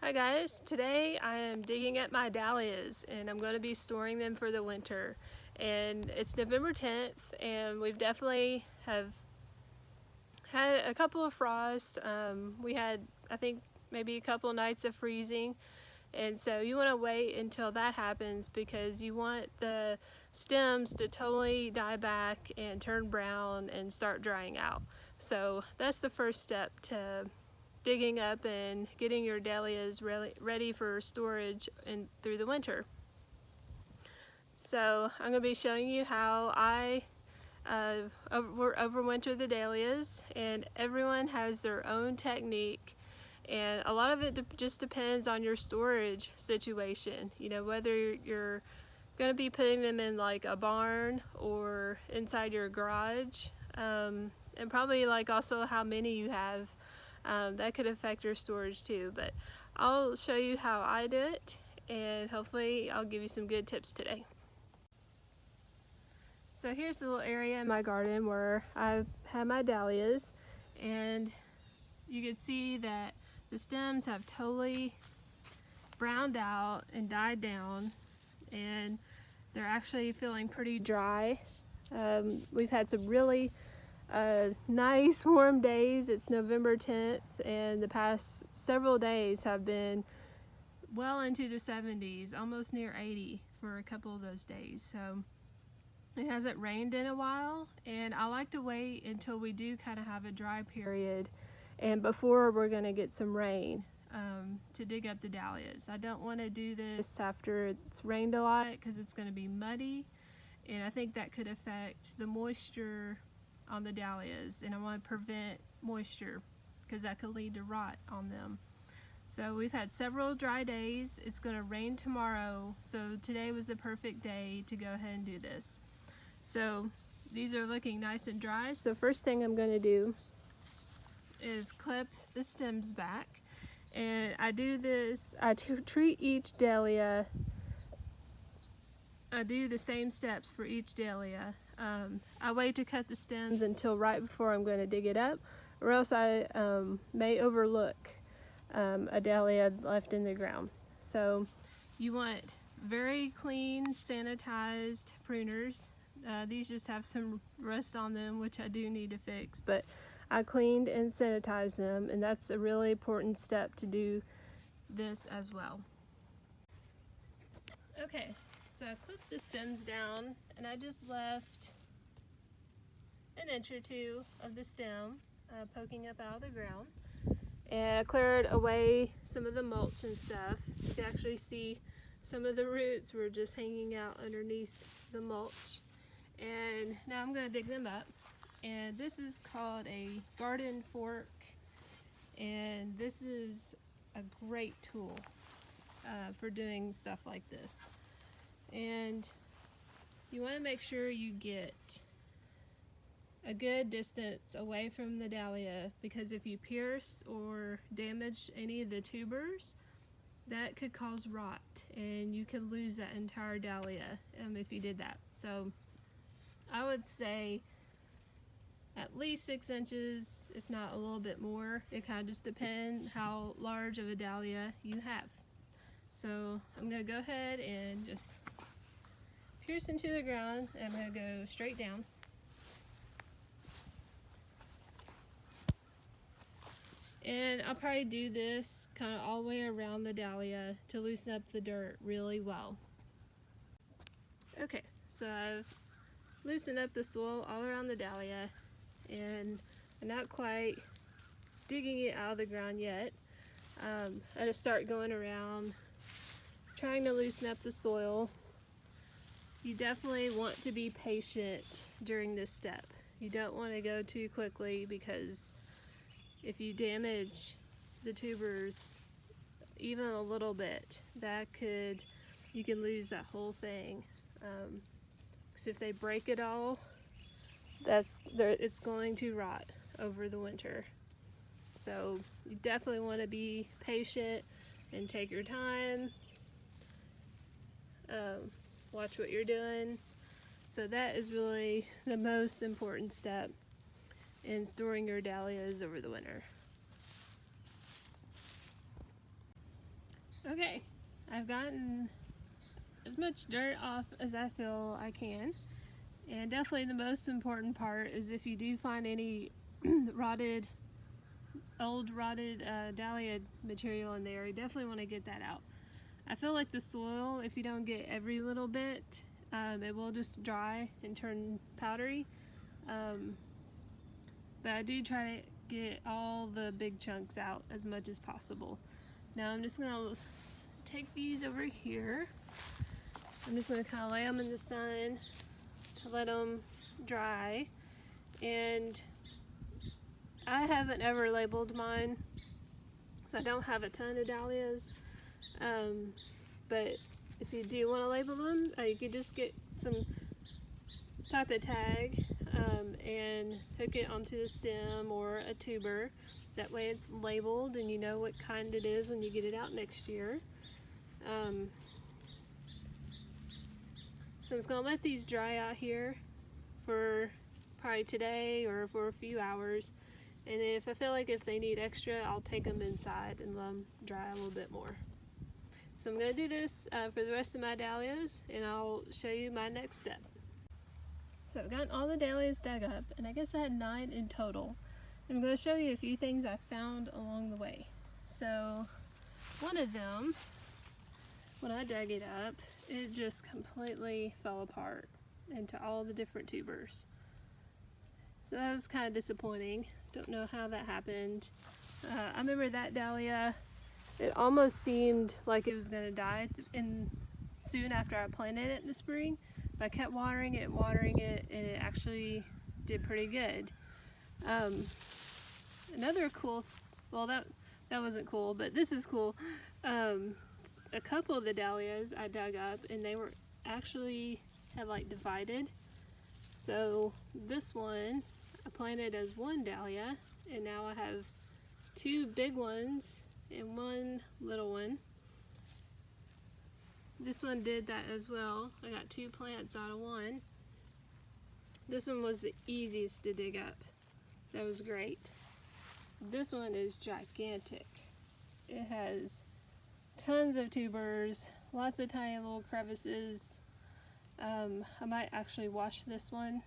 Hi guys, today I am digging up my dahlias and I'm going to be storing them for the winter. And it's November 10th and we've definitely have had a couple of frosts. We had, I think, maybe a couple nights of freezing. And so you want to wait until that happens because you want the stems to totally die back and turn brown and start drying out. So that's the first step to digging up and getting your dahlias ready for storage through the winter. So I'm going to be showing you how I overwinter the dahlias, and everyone has their own technique, and a lot of it just depends on your storage situation. You know, whether you're going to be putting them in like a barn or inside your garage, and probably like also how many you have. That could affect your storage too, but I'll show you how I do it, and hopefully I'll give you some good tips today. So here's the little area in my garden where I've had my dahlias, and you can see that the stems have totally browned out and died down, and they're actually feeling pretty dry. We've had some really nice warm days. It's November 10th and the past several days have been well into the 70s, almost near 80 for a couple of those days. So it hasn't rained in a while, and I like to wait until we do kind of have a dry period and before we're going to get some rain to dig up the dahlias. I don't want to do this after it's rained a lot because it's going to be muddy, and I think that could affect the moisture on the dahlias, and I want to prevent moisture because that could lead to rot on them. So we've had several dry days. It's going to rain tomorrow, so today was the perfect day to go ahead and do this. So these are looking nice and dry. So first thing I'm going to do is clip the stems back, and I do this, I treat each dahlia, I do the same steps for each dahlia. I wait to cut the stems until right before I'm going to dig it up, or else I may overlook a dahlia left in the ground. So you want very clean, sanitized pruners. These just have some rust on them, which I do need to fix, but I cleaned and sanitized them, and that's a really important step to do this as well. Okay, so I clipped the stems down, and I just left an inch or two of the stem poking up out of the ground, and I cleared away some of the mulch and stuff. You can actually see some of the roots were just hanging out underneath the mulch, and now I'm going to dig them up. And this is called a garden fork, and this is a great tool for doing stuff like this. And you want to make sure you get a good distance away from the dahlia, because if you pierce or damage any of the tubers, that could cause rot, and you could lose that entire dahlia if you did that. So I would say at least 6 inches, if not a little bit more. It kind of just depends how large of a dahlia you have. So I'm going to go ahead and just pierce into the ground, and I'm going to go straight down. And I'll probably do this kind of all the way around the dahlia to loosen up the dirt really well. Okay, so I've loosened up the soil all around the dahlia, and I'm not quite digging it out of the ground yet. I just start going around trying to loosen up the soil. You definitely want to be patient during this step. You don't want to go too quickly, because if you damage the tubers even a little bit, you can lose that whole thing. Because if they break it all, it's going to rot over the winter. So you definitely want to be patient and take your time. Watch what you're doing. So that is really the most important step in storing your dahlias over the winter. Okay, I've gotten as much dirt off as I feel I can, and definitely the most important part is if you do find any old rotted dahlia material in there, you definitely want to get that out. I feel like the soil, if you don't get every little bit, it will just dry and turn powdery. But I do try to get all the big chunks out as much as possible. Now I'm just going to take these over here. I'm just going to kind of lay them in the sun to let them dry. And I haven't ever labeled mine, so I don't have a ton of dahlias. But if you do want to label them, you could just get some type of tag and hook it onto the stem or a tuber. That way it's labeled and you know what kind it is when you get it out next year. So I'm just going to let these dry out here for probably today or for a few hours. And if I feel like if they need extra, I'll take them inside and let them dry a little bit more. So I'm going to do this for the rest of my dahlias, and I'll show you my next step. So I've gotten all the dahlias dug up, and I guess I had 9 in total. I'm going to show you a few things I found along the way. So one of them, when I dug it up, it just completely fell apart into all the different tubers. So that was kind of disappointing. Don't know how that happened. I remember that dahlia, it almost seemed like it was going to die soon after I planted it in the spring. But I kept watering it, and it actually did pretty good. Another cool, well that wasn't cool, but this is cool. A couple of the dahlias I dug up, and they were actually had like divided. So this one I planted as one dahlia, and now I have 2 big ones and 1 little one. This one did that as well. I got 2 plants out of 1. This one was the easiest to dig up. That was great. This one is gigantic. It has tons of tubers, lots of tiny little crevices. I might actually wash this one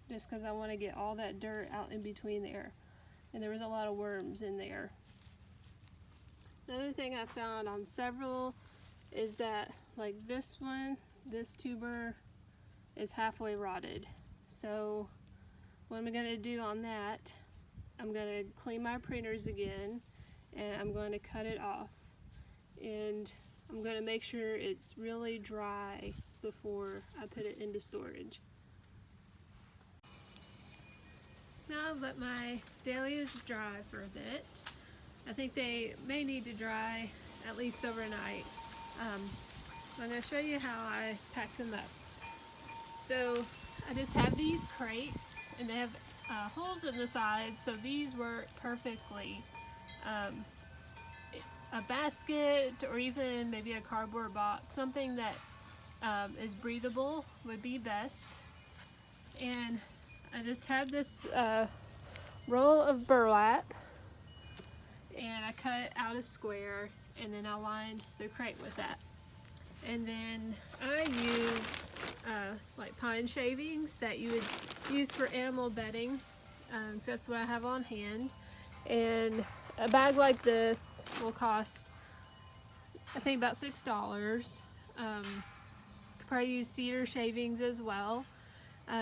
just because I want to get all that dirt out in between there. And there was a lot of worms in there. Another thing I found on several is that, like this one, this tuber is halfway rotted. So what I'm going to do on that, I'm going to clean my pruners again, and I'm going to cut it off. And I'm going to make sure it's really dry before I put it into storage. So now I've let my dahlias dry for a bit. I think they may need to dry at least overnight. I'm going to show you how I pack them up. So I just have these crates, and they have holes in the sides, so these work perfectly. A basket, or even maybe a cardboard box, something that is breathable would be best. And I just have this roll of burlap, and I cut it out a square, and then I lined the crate with that. And then I use like pine shavings that you would use for animal bedding. So that's what I have on hand. And a bag like this will cost, I think, about $6. Could probably use cedar shavings as well.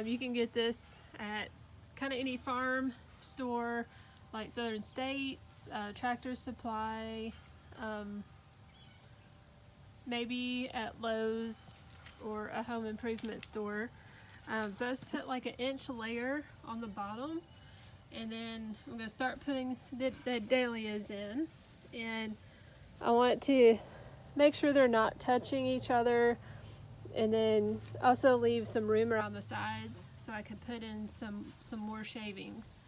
You can get this at kind of any farm store like Southern States, Tractor Supply, maybe at Lowe's or a home improvement store. So I just put like an inch layer on the bottom, and then I'm going to start putting the dahlias in, and I want to make sure they're not touching each other, and then also leave some room around the sides so I could put in some more shavings.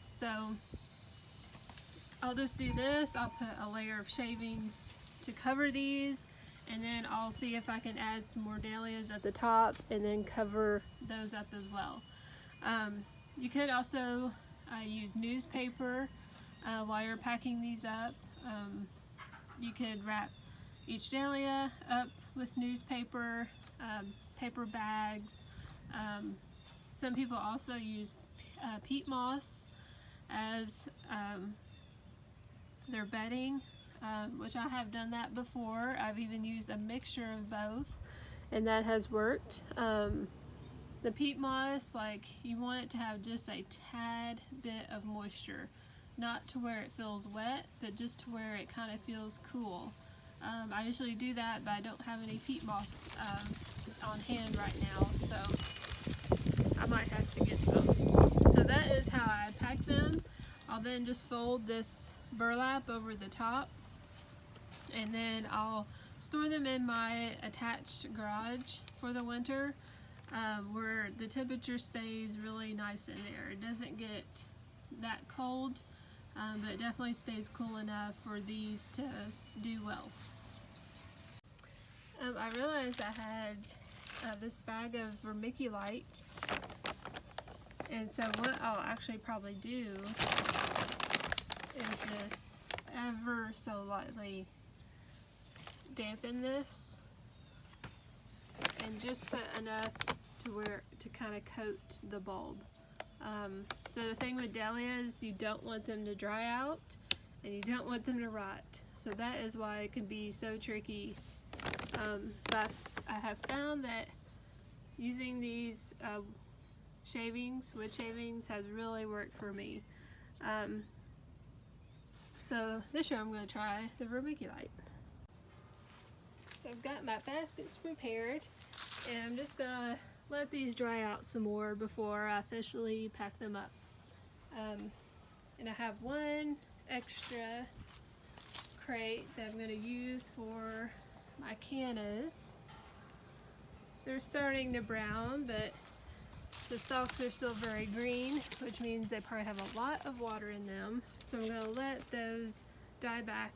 So I'll just do this. I'll put a layer of shavings to cover these, and then I'll see if I can add some more dahlias at the top and then cover those up as well. You could also use newspaper while you're packing these up. You could wrap each dahlia up with newspaper, paper bags. Some people also use peat moss as their bedding, which I have done that before. I've even used a mixture of both, and that has worked. The peat moss, like, you want it to have just a tad bit of moisture, not to where it feels wet, but just to where it kind of feels cool. I usually do that, but I don't have any peat moss on hand right now, so I might have to get some. So that is how I pack them. I'll then just fold this burlap over the top, and then I'll store them in my attached garage for the winter, where the temperature stays really nice in there. It doesn't get that cold, but it definitely stays cool enough for these to do well. I realized I had this bag of vermiculite, and so what I'll actually probably do is just ever so lightly dampen this and just put enough to kind of coat the bulb. So the thing with dahlias, you don't want them to dry out and you don't want them to rot. So that is why it can be so tricky. But I have found that using these wood shavings has really worked for me. So this year I'm going to try the vermiculite. So I've got my baskets prepared, and I'm just going to let these dry out some more before I officially pack them up. And I have one extra crate that I'm going to use for my cannas. They're starting to brown, but the stalks are still very green, which means they probably have a lot of water in them. So I'm going to let those die back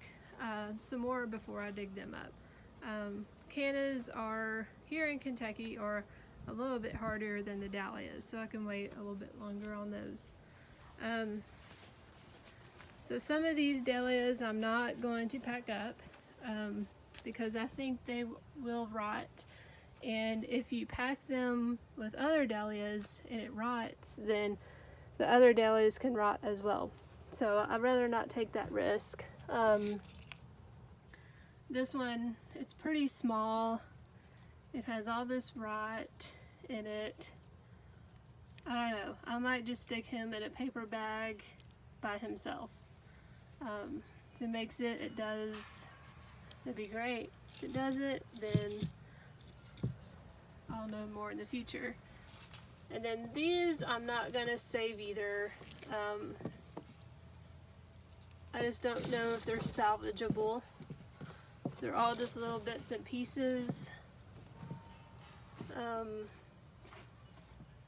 some more before I dig them up. Cannas are here in Kentucky are a little bit harder than the dahlias, so I can wait a little bit longer on those. So some of these dahlias I'm not going to pack up because I think they will rot, and if you pack them with other dahlias and it rots, then the other dahlias can rot as well. So I'd rather not take that risk. This one, it's pretty small. It has all this rot in it. I don't know. I might just stick him in a paper bag by himself. If it makes it, it does. It'd be great. If it doesn't, then I'll know more in the future. And then these I'm not gonna save either. I just don't know if they're salvageable. They're all just little bits and pieces.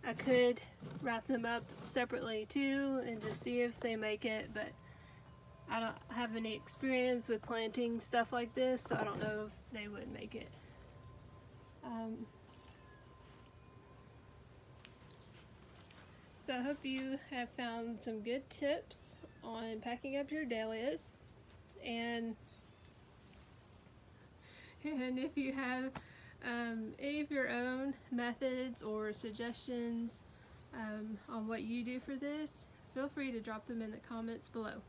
I could wrap them up separately too and just see if they make it, but I don't have any experience with planting stuff like this, so I don't know if they would make it. So I hope you have found some good tips on packing up your dahlias, and if you have any of your own methods or suggestions on what you do for this, feel free to drop them in the comments below.